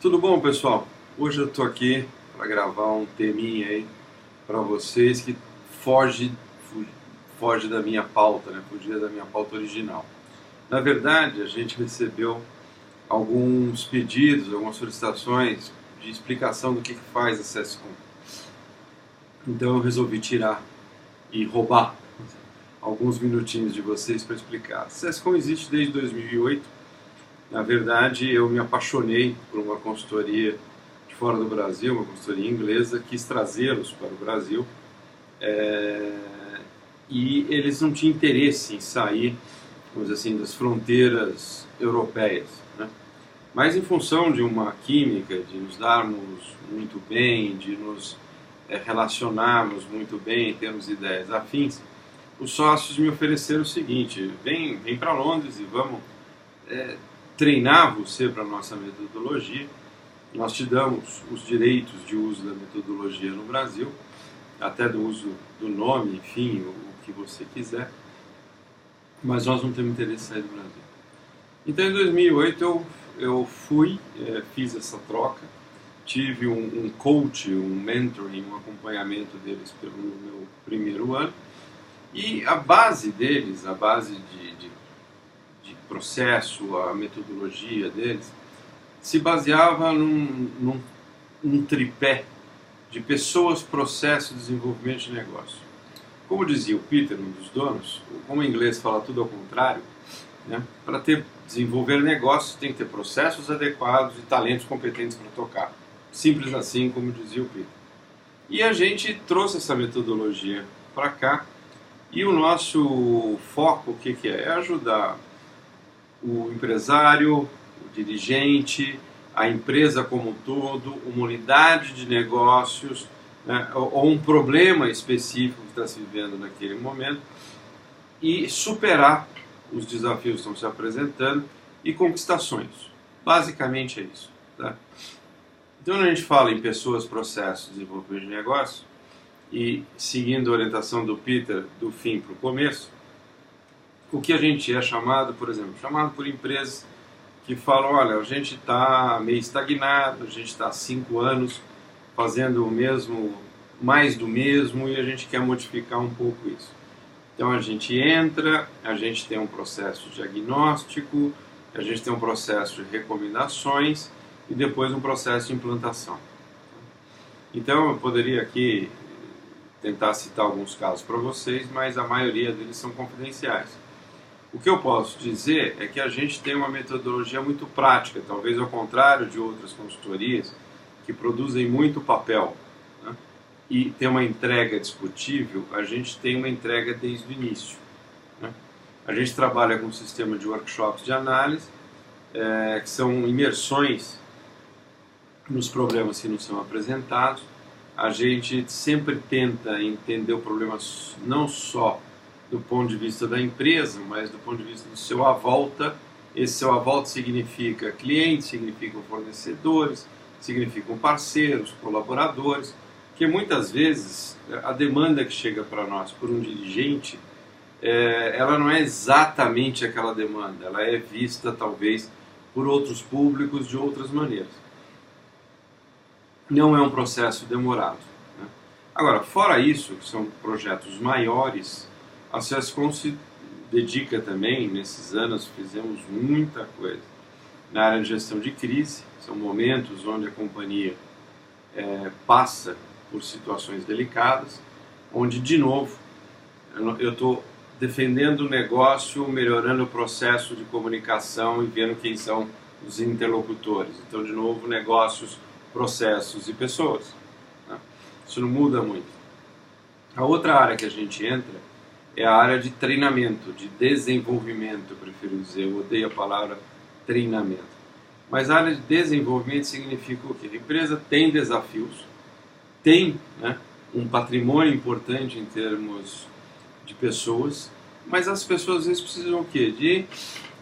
Tudo bom, pessoal? Hoje eu tô aqui para gravar um teminha aí para vocês que foge, fu- foge da minha pauta, né? Fugia da minha pauta original. Na verdade, a gente recebeu alguns pedidos, algumas solicitações de explicação do que faz a SESCOM. Então eu resolvi tirar e roubar alguns minutinhos de vocês para explicar. A SESCOM existe desde 2008. Na verdade, eu me apaixonei por uma consultoria de fora do Brasil, uma consultoria inglesa, quis trazê-los para o Brasil, é, e eles não tinham interesse em sair, vamos dizer assim, das fronteiras europeias, né? Mas em função de uma química, de nos darmos muito bem, de nos relacionarmos muito bem em termos de ideias afins, os sócios me ofereceram o seguinte: vem para Londres e vamos treinar você para a nossa metodologia. Nós te damos os direitos de uso da metodologia no Brasil, até do uso do nome, enfim, o que você quiser, mas nós não temos interesse em sair do Brasil. Então, em 2008, eu fui, fiz essa troca, tive um coach, um mentoring, um acompanhamento deles pelo meu primeiro ano, e a base deles, a base de processo, a metodologia deles, se baseava num tripé de pessoas, processo e desenvolvimento de negócio. Como dizia o Peter, um dos donos, como o inglês fala tudo ao contrário, né? Para desenvolver negócios tem que ter processos adequados e talentos competentes para tocar. Simples assim, como dizia o Peter. E a gente trouxe essa metodologia para cá, e o nosso foco, o que é? É ajudar o empresário, o dirigente, a empresa como um todo, uma unidade de negócios, né, ou um problema específico que está se vivendo naquele momento, e superar os desafios que estão se apresentando e conquistar sonhos. Basicamente é isso. Tá? Então, quando a gente fala em pessoas, processos, desenvolvimento de negócio, e seguindo a orientação do Peter, do fim para o começo, o que a gente é chamado, por exemplo, chamado por empresas que falam: olha, a gente está meio estagnado, a gente está há 5 anos fazendo o mesmo, mais do mesmo, e a gente quer modificar um pouco isso. Então a gente entra, a gente tem um processo de diagnóstico, a gente tem um processo de recomendações e depois um processo de implantação. Então eu poderia aqui tentar citar alguns casos para vocês, mas a maioria deles são confidenciais. O que eu posso dizer é que a gente tem uma metodologia muito prática, talvez ao contrário de outras consultorias que produzem muito papel, né, e tem uma entrega discutível. A gente tem uma entrega desde o início, né? A gente trabalha com um sistema de workshops de análise, que são imersões nos problemas que nos são apresentados. A gente sempre tenta entender o problema não só do ponto de vista da empresa, mas do ponto de vista do seu à volta. Esse seu à volta significa clientes, significam fornecedores, significam parceiros, colaboradores, que muitas vezes a demanda que chega para nós por um dirigente, ela não é exatamente aquela demanda, ela é vista talvez por outros públicos de outras maneiras. Não é um processo demorado, né? Agora, fora isso, que são projetos maiores, a SESCOM se dedica também, nesses anos fizemos muita coisa na área de gestão de crise. São momentos onde a companhia passa por situações delicadas, onde, de novo, eu estou defendendo o negócio, melhorando o processo de comunicação e vendo quem são os interlocutores. Então, de novo, negócios, processos e pessoas, né? Isso não muda muito. A outra área que a gente entra é a área de treinamento, de desenvolvimento, eu prefiro dizer. Eu odeio a palavra treinamento. Mas a área de desenvolvimento significa o quê? A empresa tem desafios, tem, né, um patrimônio importante em termos de pessoas, mas as pessoas às vezes precisam o quê? De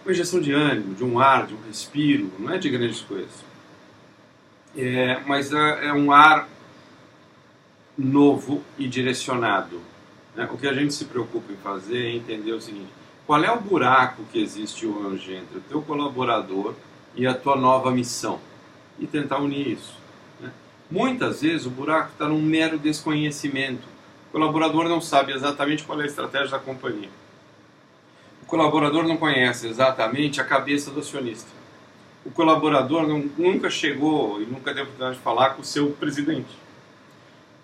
uma injeção de ânimo, de um ar, de um respiro, não é de grandes coisas. Mas é um ar novo e direcionado. O que a gente se preocupa em fazer é entender o seguinte: qual é o buraco que existe hoje entre o teu colaborador e a tua nova missão? e tentar unir isso, né? Muitas vezes o buraco está num mero desconhecimento. O colaborador não sabe exatamente qual é a estratégia da companhia. O colaborador não conhece exatamente a cabeça do acionista. O colaborador nunca chegou e nunca teve a oportunidade de falar com o seu presidente.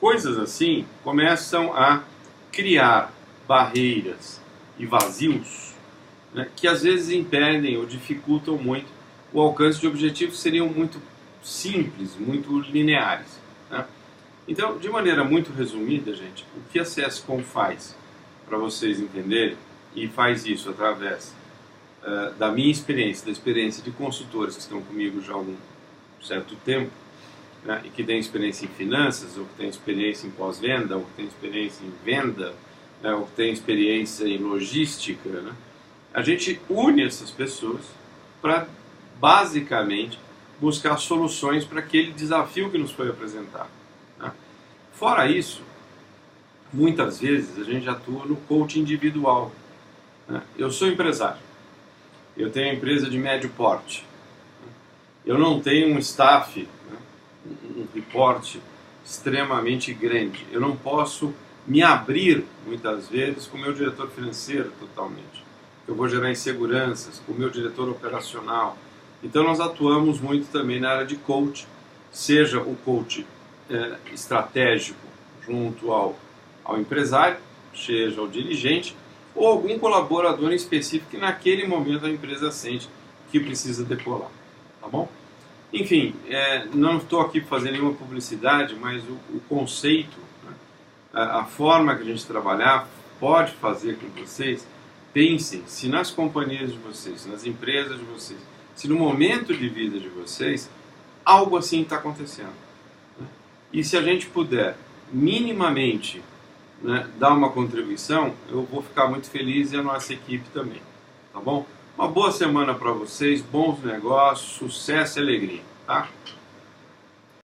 Coisas assim começam a criar barreiras e vazios, né, que às vezes impedem ou dificultam muito o alcance de objetivos que seriam muito simples, muito lineares, né? Então, de maneira muito resumida, gente, o que a CSCom faz, para vocês entenderem, e faz isso através da minha experiência, da experiência de consultores que estão comigo já há algum certo tempo, né, e que têm experiência em finanças, ou que têm experiência em pós-venda, ou que têm experiência em venda, né, ou que têm experiência em logística, né? A gente une essas pessoas para, basicamente, buscar soluções para aquele desafio que nos foi apresentado, né? Fora isso, muitas vezes a gente atua no coaching individual, né? Eu sou empresário, eu tenho uma empresa de médio porte, né? Eu não tenho um staff, né, um reporte extremamente grande, eu não posso me abrir muitas vezes com o meu diretor financeiro totalmente, eu vou gerar inseguranças, com o meu diretor operacional. Então nós atuamos muito também na área de coach, seja o coach estratégico junto ao empresário, seja o dirigente, ou algum colaborador em específico que naquele momento a empresa sente que precisa decolar, tá bom? Enfim, não estou aqui para fazer nenhuma publicidade, mas o conceito, né, a forma que a gente trabalhar pode fazer com que vocês pensem se nas companhias de vocês, nas empresas de vocês, se no momento de vida de vocês, algo assim está acontecendo, né? E se a gente puder minimamente, né, dar uma contribuição, eu vou ficar muito feliz e a nossa equipe também, tá bom? Uma boa semana para vocês, bons negócios, sucesso e alegria, tá?